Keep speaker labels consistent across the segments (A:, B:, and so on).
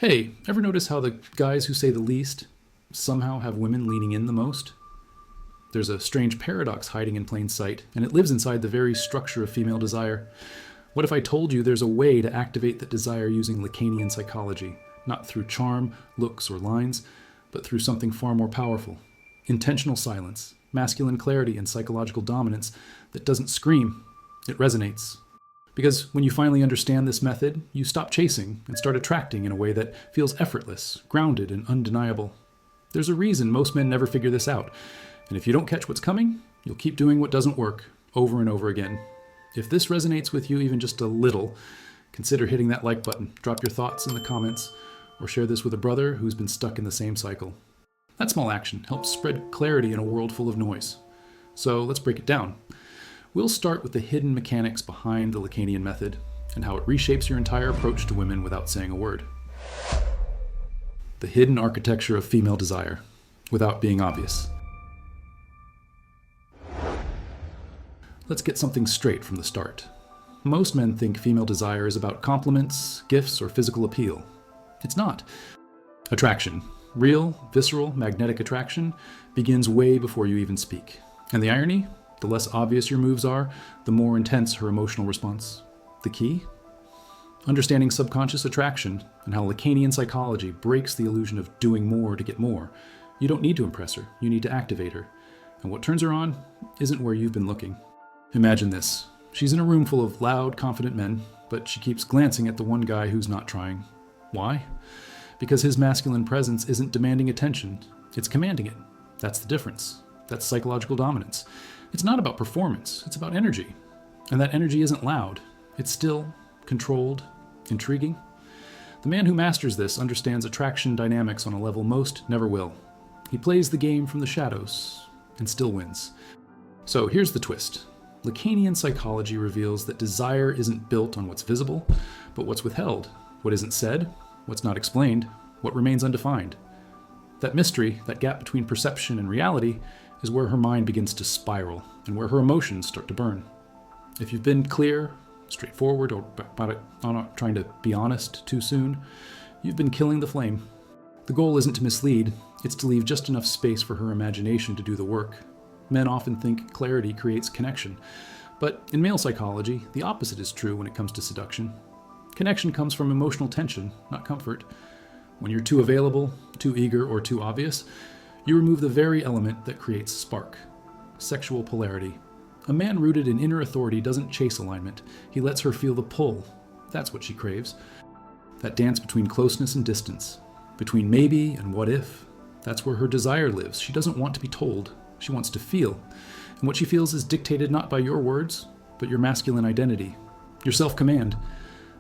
A: Hey, ever notice how the guys who say the least somehow have women leaning in the most? There's a strange paradox hiding in plain sight, and it lives inside the very structure of female desire. What if I told you there's a way to activate that desire using Lacanian psychology, not through charm, looks, or lines, but through something far more powerful? Intentional silence, masculine clarity, and psychological dominance that doesn't scream, it resonates. Because when you finally understand this method, you stop chasing and start attracting in a way that feels effortless, grounded, and undeniable. There's a reason most men never figure this out, and if you don't catch what's coming, you'll keep doing what doesn't work over and over again. If this resonates with you even just a little, consider hitting that like button, drop your thoughts in the comments, or share this with a brother who's been stuck in the same cycle. That small action helps spread clarity in a world full of noise. So let's break it down. We'll start with the hidden mechanics behind the Lacanian method and how it reshapes your entire approach to women without saying a word. The hidden architecture of female desire, without being obvious. Let's get something straight from the start. Most men think female desire is about compliments, gifts, or physical appeal. It's not. Attraction, real, visceral, magnetic attraction, begins way before you even speak. And the irony? The less obvious your moves are, the more intense her emotional response. The key? Understanding subconscious attraction and how Lacanian psychology breaks the illusion of doing more to get more. You don't need to impress her, you need to activate her. And what turns her on isn't where you've been looking. Imagine this. She's in a room full of loud, confident men, but she keeps glancing at the one guy who's not trying. Why? Because his masculine presence isn't demanding attention, it's commanding it. That's the difference. That's psychological dominance. It's not about performance, it's about energy. And that energy isn't loud. It's still, controlled, intriguing. The man who masters this understands attraction dynamics on a level most never will. He plays the game from the shadows and still wins. So here's the twist. Lacanian psychology reveals that desire isn't built on what's visible, but what's withheld, what isn't said, what's not explained, what remains undefined. That mystery, that gap between perception and reality, is where her mind begins to spiral and where her emotions start to burn. If you've been clear, straightforward, or about it, not trying to be honest too soon, you've been killing the flame. The goal isn't to mislead, it's to leave just enough space for her imagination to do the work. Men often think clarity creates connection, but in male psychology, the opposite is true when it comes to seduction. Connection comes from emotional tension, not comfort. When you're too available, too eager, or too obvious, you remove the very element that creates spark. Sexual polarity. A man rooted in inner authority doesn't chase alignment. He lets her feel the pull. That's what she craves. That dance between closeness and distance. Between maybe and what if. That's where her desire lives. She doesn't want to be told. She wants to feel. And what she feels is dictated not by your words, but your masculine identity. Your self-command.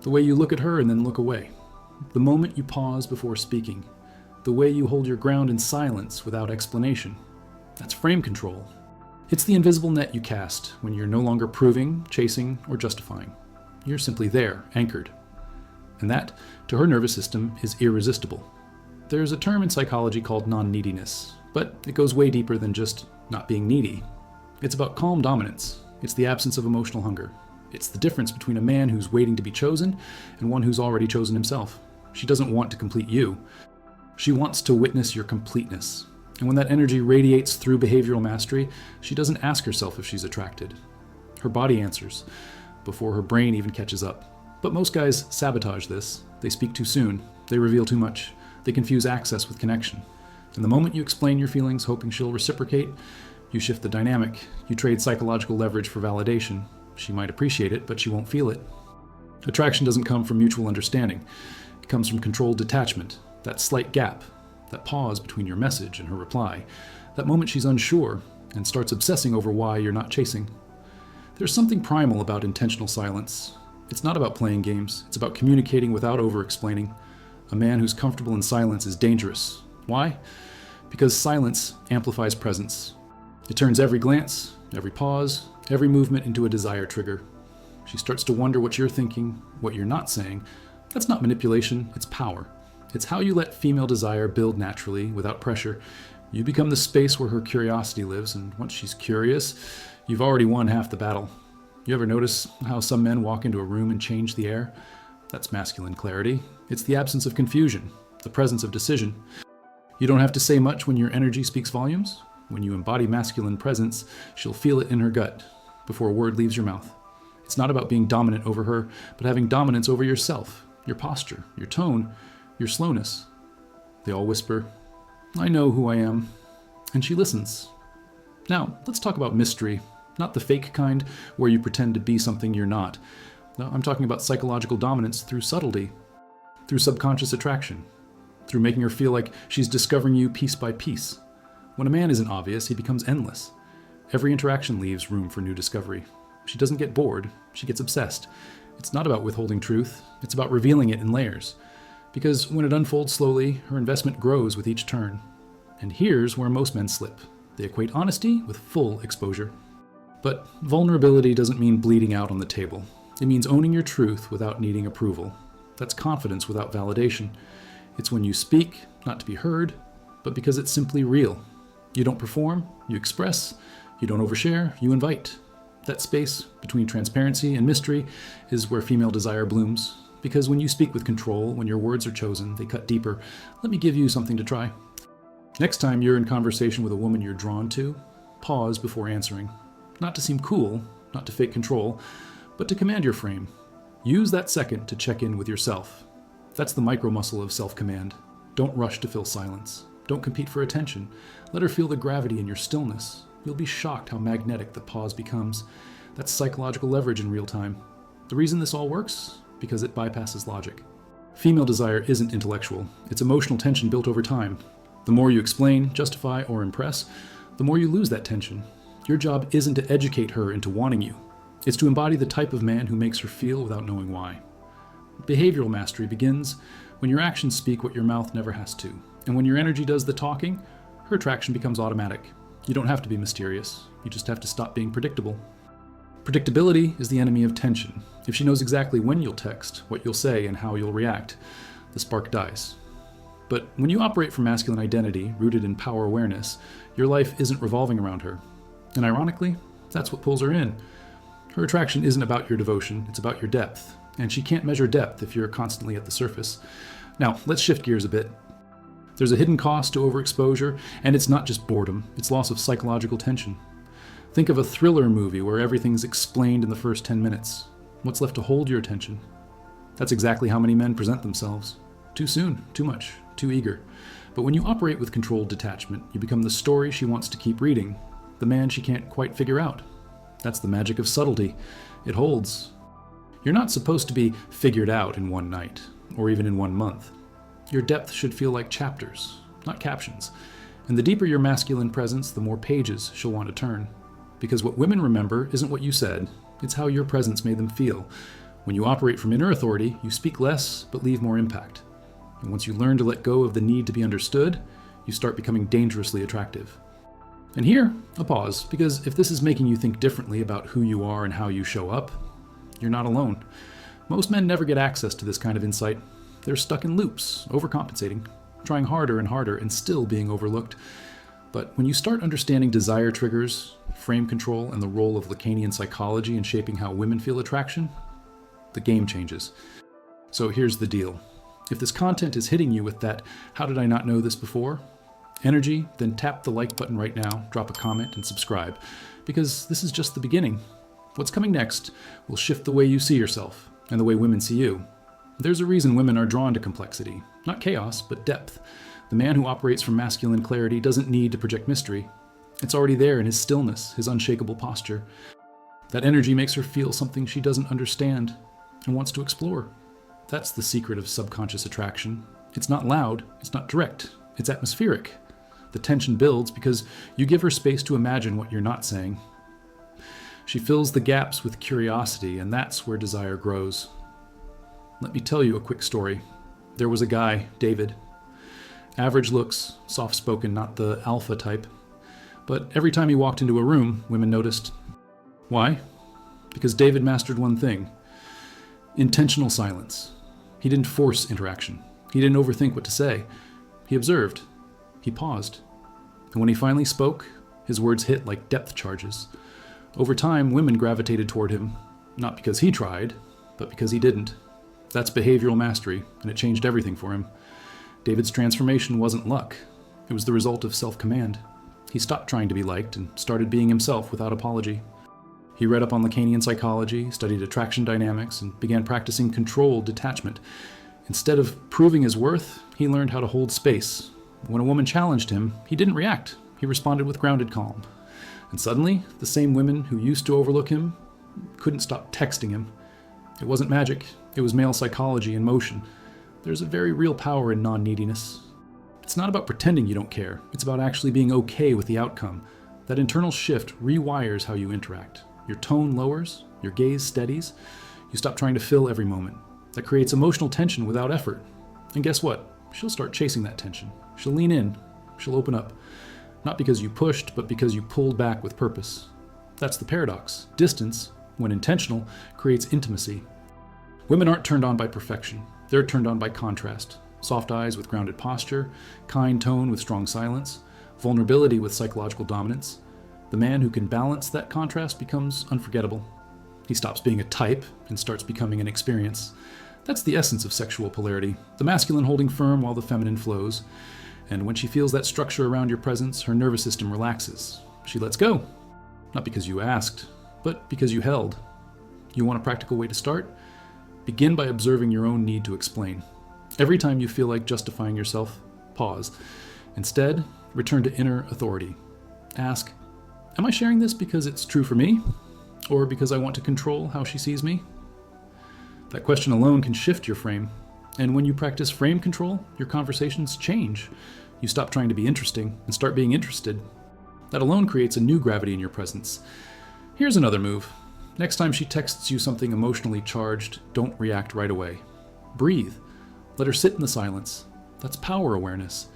A: The way you look at her and then look away. The moment you pause before speaking. The way you hold your ground in silence without explanation. That's frame control. It's the invisible net you cast when you're no longer proving, chasing, or justifying. You're simply there, anchored. And that, to her nervous system, is irresistible. There's a term in psychology called non-neediness, but it goes way deeper than just not being needy. It's about calm dominance. It's the absence of emotional hunger. It's the difference between a man who's waiting to be chosen and one who's already chosen himself. She doesn't want to complete you. She wants to witness your completeness. And when that energy radiates through behavioral mastery, she doesn't ask herself if she's attracted. Her body answers, before her brain even catches up. But most guys sabotage this. They speak too soon. They reveal too much. They confuse access with connection. And the moment you explain your feelings, hoping she'll reciprocate, you shift the dynamic. You trade psychological leverage for validation. She might appreciate it, but she won't feel it. Attraction doesn't come from mutual understanding. It comes from controlled detachment. That slight gap, that pause between your message and her reply, that moment she's unsure and starts obsessing over why you're not chasing. There's something primal about intentional silence. It's not about playing games, it's about communicating without over-explaining. A man who's comfortable in silence is dangerous. Why? Because silence amplifies presence. It turns every glance, every pause, every movement into a desire trigger. She starts to wonder what you're thinking, what you're not saying. That's not manipulation, it's power. It's how you let female desire build naturally, without pressure. You become the space where her curiosity lives, and once she's curious, you've already won half the battle. You ever notice how some men walk into a room and change the air? That's masculine clarity. It's the absence of confusion, the presence of decision. You don't have to say much when your energy speaks volumes. When you embody masculine presence, she'll feel it in her gut before a word leaves your mouth. It's not about being dominant over her, but having dominance over yourself, your posture, your tone, your slowness. They all whisper, "I know who I am," and she listens. Now, let's talk about mystery, not the fake kind where you pretend to be something you're not. No, I'm talking about psychological dominance through subtlety, through subconscious attraction, through making her feel like she's discovering you piece by piece. When a man isn't obvious, he becomes endless. Every interaction leaves room for new discovery. She doesn't get bored, she gets obsessed. It's not about withholding truth, it's about revealing it in layers. Because when it unfolds slowly, her investment grows with each turn. And here's where most men slip. They equate honesty with full exposure. But vulnerability doesn't mean bleeding out on the table. It means owning your truth without needing approval. That's confidence without validation. It's when you speak, not to be heard, but because it's simply real. You don't perform, you express, you don't overshare, you invite. That space between transparency and mystery is where female desire blooms. Because when you speak with control, when your words are chosen, they cut deeper. Let me give you something to try. Next time you're in conversation with a woman you're drawn to, pause before answering. Not to seem cool, not to fake control, but to command your frame. Use that second to check in with yourself. That's the micro muscle of self-command. Don't rush to fill silence. Don't compete for attention. Let her feel the gravity in your stillness. You'll be shocked how magnetic the pause becomes. That's psychological leverage in real time. The reason this all works? Because it bypasses logic. Female desire isn't intellectual. It's emotional tension built over time. The more you explain, justify, or impress, the more you lose that tension. Your job isn't to educate her into wanting you. It's to embody the type of man who makes her feel without knowing why. Behavioral mastery begins when your actions speak what your mouth never has to. And when your energy does the talking, her attraction becomes automatic. You don't have to be mysterious. You just have to stop being predictable. Predictability is the enemy of tension. If she knows exactly when you'll text, what you'll say, and how you'll react, the spark dies. But when you operate from masculine identity, rooted in power awareness, your life isn't revolving around her. And ironically, that's what pulls her in. Her attraction isn't about your devotion, it's about your depth. And she can't measure depth if you're constantly at the surface. Now, let's shift gears a bit. There's a hidden cost to overexposure, and it's not just boredom, it's loss of psychological tension. Think of a thriller movie where everything's explained in the first 10 minutes. What's left to hold your attention? That's exactly how many men present themselves. Too soon, too much, too eager. But when you operate with controlled detachment, you become the story she wants to keep reading, the man she can't quite figure out. That's the magic of subtlety. It holds. You're not supposed to be figured out in one night, or even in 1 month. Your depth should feel like chapters, not captions. And the deeper your masculine presence, the more pages she'll want to turn. Because what women remember isn't what you said, it's how your presence made them feel. When you operate from inner authority, you speak less, but leave more impact. And once you learn to let go of the need to be understood, you start becoming dangerously attractive. And here, a pause, because if this is making you think differently about who you are and how you show up, you're not alone. Most men never get access to this kind of insight. They're stuck in loops, overcompensating, trying harder and harder and still being overlooked. But when you start understanding desire triggers, frame control, and the role of Lacanian psychology in shaping how women feel attraction, the game changes. So here's the deal. If this content is hitting you with that, "How did I not know this before?" energy, then tap the like button right now, drop a comment, and subscribe. Because this is just the beginning. What's coming next will shift the way you see yourself, and the way women see you. There's a reason women are drawn to complexity. Not chaos, but depth. The man who operates from masculine clarity doesn't need to project mystery. It's already there in his stillness, his unshakable posture. That energy makes her feel something she doesn't understand and wants to explore. That's the secret of subconscious attraction. It's not loud, it's not direct, it's atmospheric. The tension builds because you give her space to imagine what you're not saying. She fills the gaps with curiosity, and that's where desire grows. Let me tell you a quick story. There was a guy, David. Average looks, soft-spoken, not the alpha type. But every time he walked into a room, women noticed. Why? Because David mastered one thing. Intentional silence. He didn't force interaction. He didn't overthink what to say. He observed. He paused. And when he finally spoke, his words hit like depth charges. Over time, women gravitated toward him, not because he tried, but because he didn't. That's behavioral mastery, and it changed everything for him. David's transformation wasn't luck. It was the result of self-command. He stopped trying to be liked and started being himself without apology. He read up on Lacanian psychology, studied attraction dynamics, and began practicing controlled detachment. Instead of proving his worth, he learned how to hold space. When a woman challenged him, he didn't react. He responded with grounded calm. And suddenly, the same women who used to overlook him couldn't stop texting him. It wasn't magic. It was male psychology in motion. There's a very real power in non-neediness. It's not about pretending you don't care. It's about actually being okay with the outcome. That internal shift rewires how you interact. Your tone lowers, your gaze steadies. You stop trying to fill every moment. That creates emotional tension without effort. And guess what? She'll start chasing that tension. She'll lean in. She'll open up. Not because you pushed, but because you pulled back with purpose. That's the paradox. Distance, when intentional, creates intimacy. Women aren't turned on by perfection. They're turned on by contrast. Soft eyes with grounded posture, kind tone with strong silence, vulnerability with psychological dominance. The man who can balance that contrast becomes unforgettable. He stops being a type and starts becoming an experience. That's the essence of sexual polarity, the masculine holding firm while the feminine flows. And when she feels that structure around your presence, her nervous system relaxes. She lets go. Not because you asked, but because you held. You want a practical way to start? Begin by observing your own need to explain. Every time you feel like justifying yourself, pause. Instead, return to inner authority. Ask, am I sharing this because it's true for me? Or because I want to control how she sees me? That question alone can shift your frame. And when you practice frame control, your conversations change. You stop trying to be interesting and start being interested. That alone creates a new gravity in your presence. Here's another move. Next time she texts you something emotionally charged, don't react right away. Breathe. Let her sit in the silence. That's power awareness.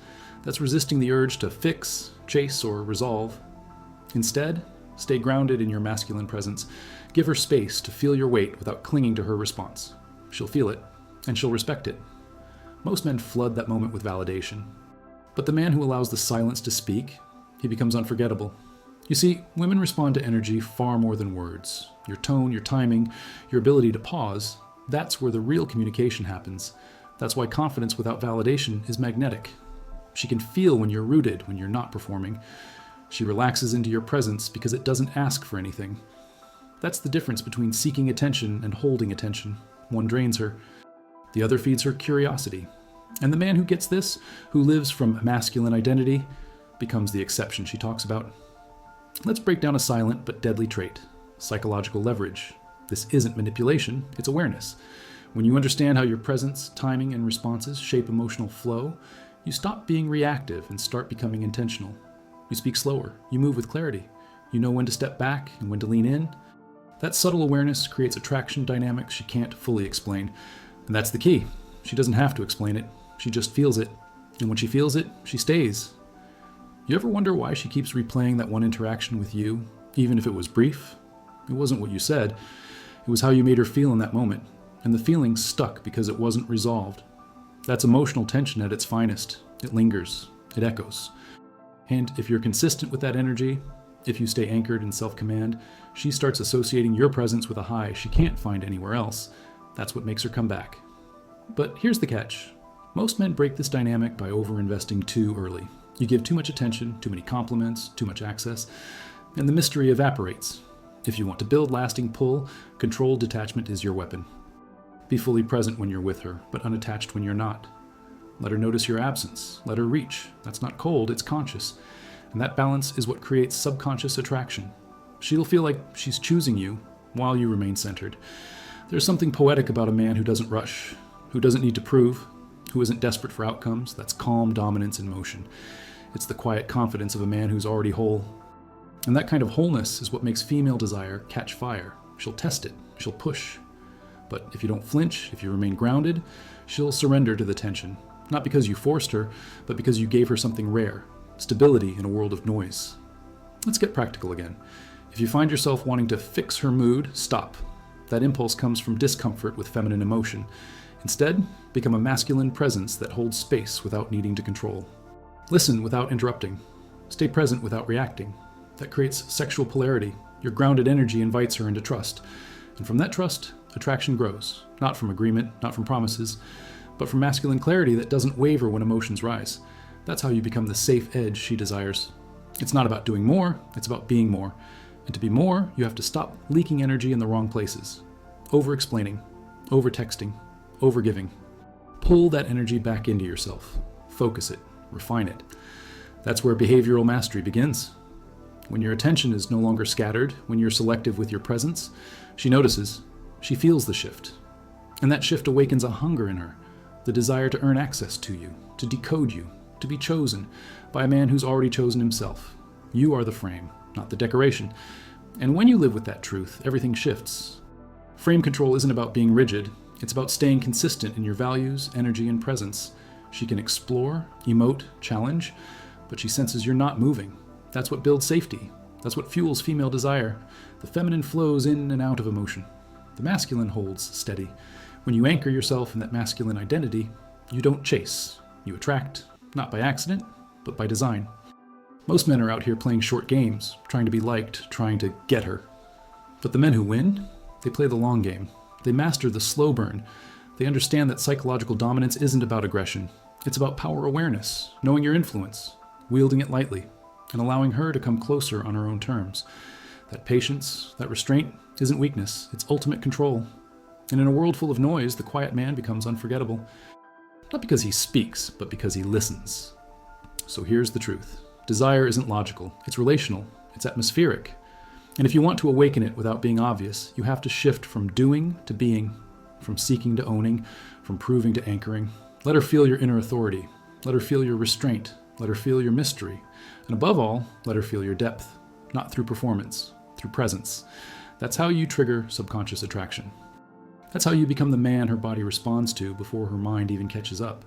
A: That's resisting the urge to fix, chase, or resolve. Instead, stay grounded in your masculine presence. Give her space to feel your weight without clinging to her response. She'll feel it, and she'll respect it. Most men flood that moment with validation. But the man who allows the silence to speak, he becomes unforgettable. You see, women respond to energy far more than words. Your tone, your timing, your ability to pause, that's where the real communication happens. That's why confidence without validation is magnetic. She can feel when you're rooted, when you're not performing. She relaxes into your presence because it doesn't ask for anything. That's the difference between seeking attention and holding attention. One drains her. The other feeds her curiosity. And the man who gets this, who lives from masculine identity, becomes the exception she talks about. Let's break down a silent but deadly trait: psychological leverage. This isn't manipulation, it's awareness. When you understand how your presence, timing, and responses shape emotional flow, you stop being reactive and start becoming intentional. You speak slower, you move with clarity, you know when to step back and when to lean in. That subtle awareness creates attraction dynamics she can't fully explain. And that's the key. She doesn't have to explain it, she just feels it. And when she feels it, she stays. You ever wonder why she keeps replaying that one interaction with you, even if it was brief? It wasn't what you said, it was how you made her feel in that moment. And the feeling stuck because it wasn't resolved. That's emotional tension at its finest. It lingers, it echoes. And if you're consistent with that energy, if you stay anchored in self-command, she starts associating your presence with a high she can't find anywhere else. That's what makes her come back. But here's the catch. Most men break this dynamic by over-investing too early. You give too much attention, too many compliments, too much access, and the mystery evaporates. If you want to build lasting pull, controlled detachment is your weapon. Be fully present when you're with her, but unattached when you're not. Let her notice your absence. Let her reach. That's not cold, it's conscious. And that balance is what creates subconscious attraction. She'll feel like she's choosing you while you remain centered. There's something poetic about a man who doesn't rush, who doesn't need to prove, who isn't desperate for outcomes. That's calm dominance in motion. It's the quiet confidence of a man who's already whole. And that kind of wholeness is what makes female desire catch fire. She'll test it. She'll push. But if you don't flinch, if you remain grounded, she'll surrender to the tension. Not because you forced her, but because you gave her something rare: stability in a world of noise. Let's get practical again. If you find yourself wanting to fix her mood, stop. That impulse comes from discomfort with feminine emotion. Instead, become a masculine presence that holds space without needing to control. Listen without interrupting. Stay present without reacting. That creates sexual polarity. Your grounded energy invites her into trust. And from that trust, attraction grows, not from agreement, not from promises, but from masculine clarity that doesn't waver when emotions rise. That's how you become the safe edge she desires. It's not about doing more, it's about being more. And to be more, you have to stop leaking energy in the wrong places. Over-explaining, over-texting, over-giving. Pull that energy back into yourself. Focus it, refine it. That's where behavioral mastery begins. When your attention is no longer scattered, when you're selective with your presence, she notices, she feels the shift. And that shift awakens a hunger in her, the desire to earn access to you, to decode you, to be chosen by a man who's already chosen himself. You are the frame, not the decoration. And when you live with that truth, everything shifts. Frame control isn't about being rigid, it's about staying consistent in your values, energy, and presence. She can explore, emote, challenge, but she senses you're not moving. That's what builds safety. That's what fuels female desire. The feminine flows in and out of emotion. The masculine holds steady. When you anchor yourself in that masculine identity, you don't chase. You attract, not by accident, but by design. Most men are out here playing short games, trying to be liked, trying to get her. But the men who win, they play the long game. They master the slow burn. They understand that psychological dominance isn't about aggression. It's about power awareness, knowing your influence, wielding it lightly, and allowing her to come closer on her own terms. That patience, that restraint, isn't weakness, it's ultimate control. And in a world full of noise, the quiet man becomes unforgettable. Not because he speaks, but because he listens. So here's the truth. Desire isn't logical, it's relational, it's atmospheric. And if you want to awaken it without being obvious, you have to shift from doing to being, from seeking to owning, from proving to anchoring. Let her feel your inner authority. Let her feel your restraint. Let her feel your mystery. And above all, let her feel your depth, not through performance, through presence. That's how you trigger subconscious attraction. That's how you become the man her body responds to before her mind even catches up.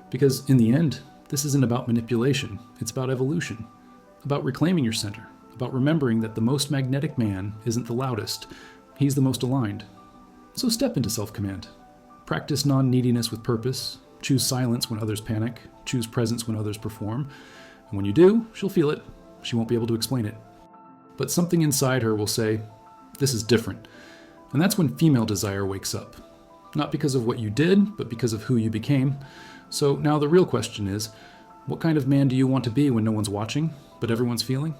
A: Because in the end, this isn't about manipulation, it's about evolution, about reclaiming your center, about remembering that the most magnetic man isn't the loudest, he's the most aligned. So step into self-command. Practice non-neediness with purpose, choose silence when others panic, choose presence when others perform, and when you do, she'll feel it. She won't be able to explain it. But something inside her will say, this is different. And that's when female desire wakes up. Not because of what you did, but because of who you became. So now the real question is, what kind of man do you want to be when no one's watching, but everyone's feeling?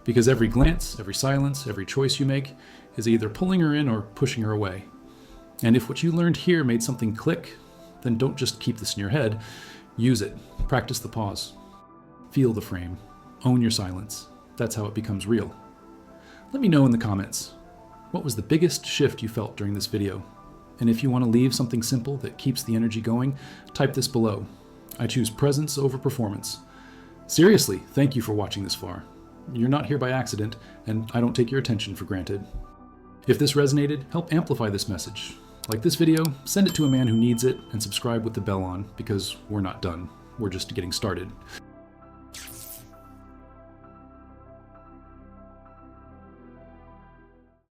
A: Because every glance, every silence, every choice you make is either pulling her in or pushing her away. And if what you learned here made something click, then don't just keep this in your head. Use it. Practice the pause. Feel the frame. Own your silence. That's how it becomes real. Let me know in the comments, what was the biggest shift you felt during this video? And if you want to leave something simple that keeps the energy going, type this below. I choose presence over performance. Seriously, thank you for watching this far. You're not here by accident, and I don't take your attention for granted. If this resonated, help amplify this message. Like this video, send it to a man who needs it, and subscribe with the bell on, because we're not done. We're just getting started.